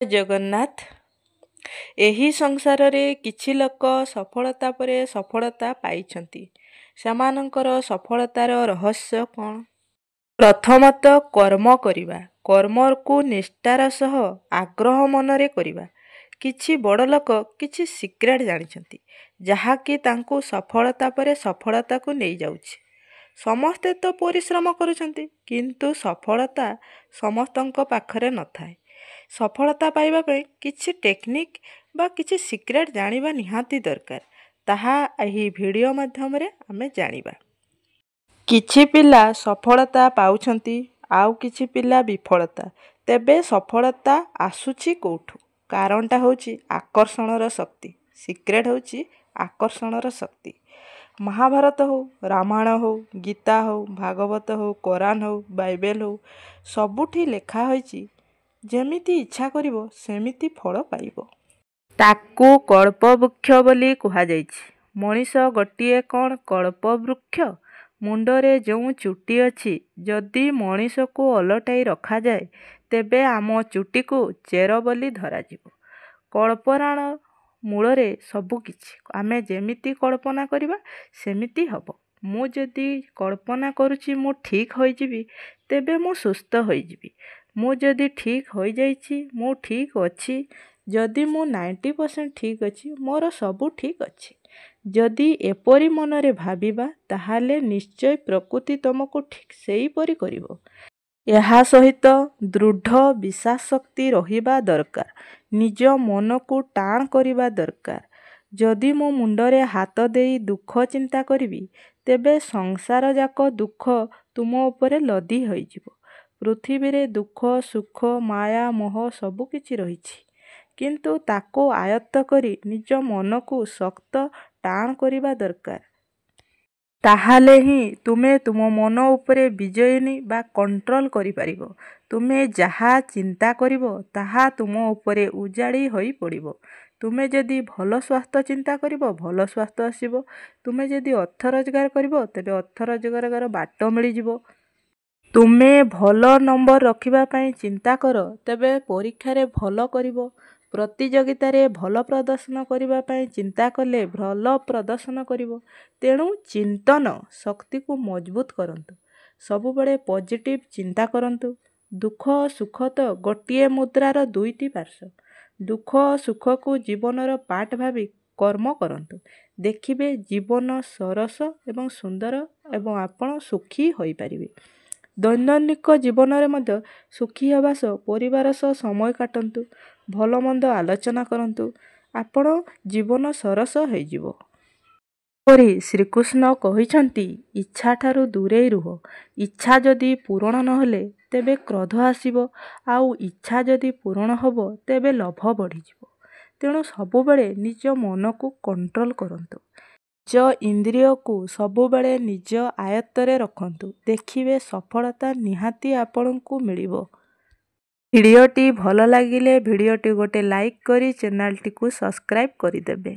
ଜଗନ୍ନାଥ। ଏହି ସଂସାରରେ କିଛି ଲୋକ ସଫଳତା ପରେ ସଫଳତା ପାଇଛନ୍ତି। ସେମାନଙ୍କର ସଫଳତାର ରହସ୍ୟ କ'ଣ? ପ୍ରଥମତଃ କର୍ମ କରିବା। କର୍ମକୁ ନିଷ୍ଠାର ସହ ଆଗ୍ରହ ମନରେ କରିବା। କିଛି ବଡ଼ ଲୋକ କିଛି ସିକ୍ରେଟ୍ ଜାଣିଛନ୍ତି, ଯାହାକି ତାଙ୍କୁ ସଫଳତା ପରେ ସଫଳତାକୁ ନେଇଯାଉଛି। ସମସ୍ତେ ତ ପରିଶ୍ରମ କରୁଛନ୍ତି, କିନ୍ତୁ ସଫଳତା ସମସ୍ତଙ୍କ ପାଖରେ ନଥାଏ। ସଫଳତା ପାଇବା ପାଇଁ କିଛି ଟେକ୍ନିକ୍ ବା କିଛି ସିକ୍ରେଟ୍ ଜାଣିବା ନିହାତି ଦରକାର। ତାହା ଏହି ଭିଡ଼ିଓ ମାଧ୍ୟମରେ ଆମେ ଜାଣିବା। କିଛି ପିଲା ସଫଳତା ପାଉଛନ୍ତି, ଆଉ କିଛି ପିଲା ବିଫଳତା। ତେବେ ସଫଳତା ଆସୁଛି କେଉଁଠୁ? କାରଣଟା ହେଉଛି ଆକର୍ଷଣର ଶକ୍ତି। ସିକ୍ରେଟ୍ ହେଉଛି ଆକର୍ଷଣର ଶକ୍ତି। ମହାଭାରତ ହେଉ, ରାମାୟଣ ହେଉ, ଗୀତା ହେଉ, ଭାଗବତ ହେଉ, କୋରାନ୍ ହେଉ, ବାଇବେଲ୍ ହେଉ, ସବୁଠି ଲେଖା ହୋଇଛି ଯେମିତି ଇଚ୍ଛା କରିବ ସେମିତି ଫଳ ପାଇବ। ତାକୁ କଳ୍ପବୃକ୍ଷ ବୋଲି କୁହାଯାଇଛି। ମଣିଷ ଗୋଟିଏ କ'ଣ କଳ୍ପବୃକ୍ଷ? ମୁଣ୍ଡରେ ଯେଉଁ ଚୁଟି ଅଛି, ଯଦି ମଣିଷକୁ ଓଲଟାଇ ରଖାଯାଏ, ତେବେ ଆମ ଚୁଟିକୁ ଚେର ବୋଲି ଧରାଯିବ। କଳ୍ପନାର ମୂଳରେ ସବୁକିଛି। ଆମେ ଯେମିତି କଳ୍ପନା କରିବା ସେମିତି ହେବ। ମୁଁ ଯଦି କଳ୍ପନା କରୁଛି ମୁଁ ଠିକ୍ ହୋଇଯିବି, ତେବେ ମୁଁ ସୁସ୍ଥ ହୋଇଯିବି। ମୁଁ ଯଦି ଠିକ୍ ହୋଇଯାଇଛି, ମୁଁ ଠିକ୍ ଅଛି। ଯଦି ମୁଁ 90% ଠିକ୍ ଅଛି, ମୋର ସବୁ ଠିକ୍ ଅଛି। ଯଦି ଏପରି ମନରେ ଭାବିବା, ତାହେଲେ ନିଶ୍ଚୟ ପ୍ରକୃତି ତୁମକୁ ଠିକ୍ ସେହିପରି କରିବ। ଏହା ସହିତ ଦୃଢ଼ ବିଶ୍ୱାସଶକ୍ତି ରହିବା ଦରକାର। ନିଜ ମନକୁ ଟାଣ କରିବା ଦରକାର। ଯଦି ମୁଁ ମୁଣ୍ଡରେ ହାତ ଦେଇ ଦୁଃଖ ଚିନ୍ତା କରିବି, ତେବେ ସଂସାରଯାକ ଦୁଃଖ ତୁମ ଉପରେ ଲଦି ହୋଇଯିବ। ପୃଥିବୀରେ ଦୁଃଖ, ସୁଖ, ମାୟା, ମୋହ ସବୁକିଛି ରହିଛି, କିନ୍ତୁ ତାକୁ ଆୟତ୍ତ କରି ନିଜ ମନକୁ ଶକ୍ତ ଟାଣ କରିବା ଦରକାର। ତାହେଲେ ହିଁ ତୁମେ ତୁମ ମନ ଉପରେ ବିଜୟିନୀ ବା କଣ୍ଟ୍ରୋଲ୍ କରିପାରିବ। ତୁମେ ଯାହା ଚିନ୍ତା କରିବ, ତାହା ତୁମ ଉପରେ ଉଜାଡ଼ି ହୋଇ ପଡ଼ିବ। ତୁମେ ଯଦି ଭଲ ସ୍ୱାସ୍ଥ୍ୟ ଚିନ୍ତା କରିବ, ଭଲ ସ୍ୱାସ୍ଥ୍ୟ ଆସିବ। ତୁମେ ଯଦି ଅର୍ଥ ରୋଜଗାର କରିବ, ତେବେ ଅର୍ଥ ରୋଜଗାରର ବାଟ ମିଳିଯିବ। ତୁମେ ଭଲ ନମ୍ବର ରଖିବା ପାଇଁ ଚିନ୍ତା କର, ତେବେ ପରୀକ୍ଷାରେ ଭଲ କରିବ। ପ୍ରତିଯୋଗିତାରେ ଭଲ ପ୍ରଦର୍ଶନ କରିବା ପାଇଁ ଚିନ୍ତା କଲେ ଭଲ ପ୍ରଦର୍ଶନ କରିବ। ତେଣୁ ଚିନ୍ତନ ଶକ୍ତିକୁ ମଜବୁତ କରନ୍ତୁ। ସବୁବେଳେ ପଜିଟିଭ୍ ଚିନ୍ତା କରନ୍ତୁ। ଦୁଃଖ ଓ ସୁଖ ତ ଗୋଟିଏ ମୁଦ୍ରାର ଦୁଇଟି ପାର୍ଶ୍ୱ। ଦୁଃଖ ଓ ସୁଖକୁ ଜୀବନର ପାର୍ଟ ଭାବି କର୍ମ କରନ୍ତୁ। ଦେଖିବେ ଜୀବନ ସରସ ଏବଂ ସୁନ୍ଦର ଏବଂ ଆପଣ ସୁଖୀ ହୋଇପାରିବେ। ଦୈନନ୍ଦିନ ଜୀବନରେ ମଧ୍ୟ ସୁଖୀ ହେବା ସହ ପରିବାର ସହ ସମୟ କାଟନ୍ତୁ। ଭଲ ମନ୍ଦ ଆଲୋଚନା କରନ୍ତୁ। ଆପଣ ଜୀବନ ସରସ ହୋଇଯିବ। ଏପରି ଶ୍ରୀକୃଷ୍ଣ କହିଛନ୍ତି, ଇଚ୍ଛାଠାରୁ ଦୂରେଇ ରୁହ। ଇଚ୍ଛା ଯଦି ପୂରଣ ନହେଲେ ତେବେ କ୍ରୋଧ ଆସିବ, ଆଉ ଇଚ୍ଛା ଯଦି ପୂରଣ ହେବ ତେବେ ଲୋଭ ବଢ଼ିଯିବ। ତେଣୁ ସବୁବେଳେ ନିଜ ମନକୁ କଣ୍ଟ୍ରୋଲ୍ କରନ୍ତୁ। ନିଜ ଇନ୍ଦ୍ରିୟକୁ ସବୁବେଳେ ନିଜ ଆୟତ୍ତରେ ରଖନ୍ତୁ। ଦେଖିବେ ସଫଳତା ନିହାତି ଆପଣଙ୍କୁ ମିଳିବ। ଭିଡ଼ିଓଟି ଭଲ ଲାଗିଲେ ଭିଡ଼ିଓଟି ଗୋଟେ ଲାଇକ୍ କରି ଚ୍ୟାନେଲଟିକୁ ସବସ୍କ୍ରାଇବ୍ କରିଦେବେ।